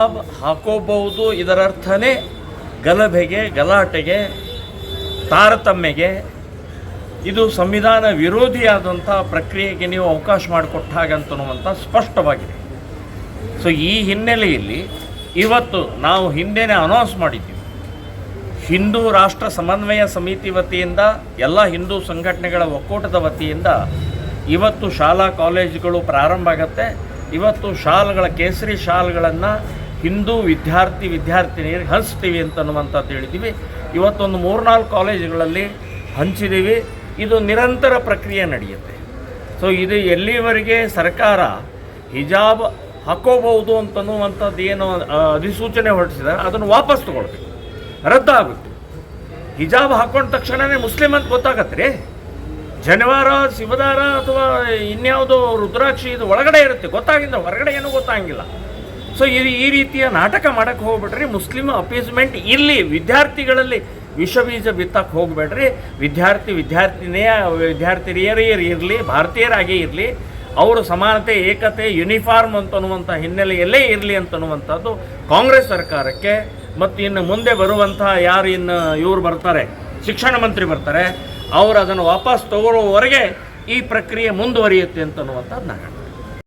ಹಾಕೋಬಹುದು. ಇದರರ್ಥನೇ ಗಲಭೆಗೆ, ಗಲಾಟೆಗೆ, ತಾರತಮ್ಯಗೆ, ಇದು ಸಂವಿಧಾನ ವಿರೋಧಿಯಾದಂಥ ಪ್ರಕ್ರಿಯೆಗೆ ನೀವು ಅವಕಾಶ ಮಾಡಿಕೊಟ್ಟ ಹಾಗಂತನ್ನುವಂಥ ಸ್ಪಷ್ಟವಾಗಿದೆ. ಸೊ ಈ ಹಿನ್ನೆಲೆಯಲ್ಲಿ ಇವತ್ತು ನಾವು ಹಿಂದೆನೇ ಅನೌನ್ಸ್ ಮಾಡಿದ್ದೀವಿ, ಹಿಂದೂ ರಾಷ್ಟ್ರ ಸಮನ್ವಯ ಸಮಿತಿ ವತಿಯಿಂದ, ಎಲ್ಲ ಹಿಂದೂ ಸಂಘಟನೆಗಳ ಒಕ್ಕೂಟದ ವತಿಯಿಂದ ಇವತ್ತು ಶಾಲಾ ಕಾಲೇಜುಗಳು ಪ್ರಾರಂಭ ಆಗುತ್ತೆ. ಇವತ್ತು ಶಾಲ್ಗಳ, ಕೇಸರಿ ಶಾಲ್ಗಳನ್ನು ಹಿಂದೂ ವಿದ್ಯಾರ್ಥಿನಿಯರಿಗೆ ಹಂಚ್ತೀವಿ ಅಂತನ್ನುವಂಥದ್ದು ಹೇಳಿದ್ದೀವಿ. ಇವತ್ತೊಂದು 3-4 ಕಾಲೇಜುಗಳಲ್ಲಿ ಹಂಚಿದ್ದೀವಿ. ಇದು ನಿರಂತರ ಪ್ರಕ್ರಿಯೆ ನಡೆಯುತ್ತೆ. ಸೊ ಇದು ಎಲ್ಲಿವರೆಗೆ ಸರ್ಕಾರ ಹಿಜಾಬ್ ಹಾಕೋಬಹುದು ಅಂತನ್ನುವಂಥದ್ದು ಏನು ಅಧಿಸೂಚನೆ ಹೊರಡಿಸಿದ ಅದನ್ನು ವಾಪಸ್ ತೊಗೊಳ್ಬೇಕು, ರದ್ದಾಗುತ್ತೆ. ಹಿಜಾಬ್ ಹಾಕೊಂಡ ತಕ್ಷಣವೇ ಮುಸ್ಲಿಮ್ ಅಂತ ಗೊತ್ತಾಗತ್ತೆ ರೀ. ಜನಿವಾರ, ಶಿವದಾರ ಅಥವಾ ಇನ್ಯಾವುದೋ ರುದ್ರಾಕ್ಷಿ ಇದು ಒಳಗಡೆ ಇರುತ್ತೆ, ಗೊತ್ತಾಗಿಲ್ಲ, ಹೊರಗಡೆ ಏನೂ ಗೊತ್ತಾಗಿಲ್ಲ. ಸೊ ಈ ರೀತಿಯ ನಾಟಕ ಮಾಡೋಕ್ಕೆ ಹೋಗ್ಬಿಟ್ರಿ. ಮುಸ್ಲಿಮ್ ಅಪೀಸ್ಮೆಂಟ್ ಇಲ್ಲಿ ವಿದ್ಯಾರ್ಥಿಗಳಲ್ಲಿ ವಿಷಬೀಜ ಬಿತ್ತಕ್ಕೆ ಹೋಗಬೇಡ್ರಿ. ವಿದ್ಯಾರ್ಥಿನಿಯರೇ ಇರಲಿ, ಭಾರತೀಯರಾಗೇ ಇರಲಿ, ಅವರು ಸಮಾನತೆ, ಏಕತೆ, ಯೂನಿಫಾರ್ಮ್ ಅಂತನ್ನುವಂಥ ಹಿನ್ನೆಲೆಯಲ್ಲೇ ಇರಲಿ ಅಂತನ್ನುವಂಥದ್ದು ಕಾಂಗ್ರೆಸ್ ಸರ್ಕಾರಕ್ಕೆ ಮತ್ತು ಇನ್ನು ಮುಂದೆ ಬರುವಂತಹ ಯಾರು ಇನ್ನು ಇವರು ಬರ್ತಾರೆ, ಶಿಕ್ಷಣ ಮಂತ್ರಿ ಬರ್ತಾರೆ, ಅವರು ಅದನ್ನು ವಾಪಸ್ ತಗೊಳ್ಳೋವರೆಗೆ ಈ ಪ್ರಕ್ರಿಯೆ ಮುಂದುವರಿಯುತ್ತೆ ಅಂತನ್ನುವಂಥದ್ದು ನಾನು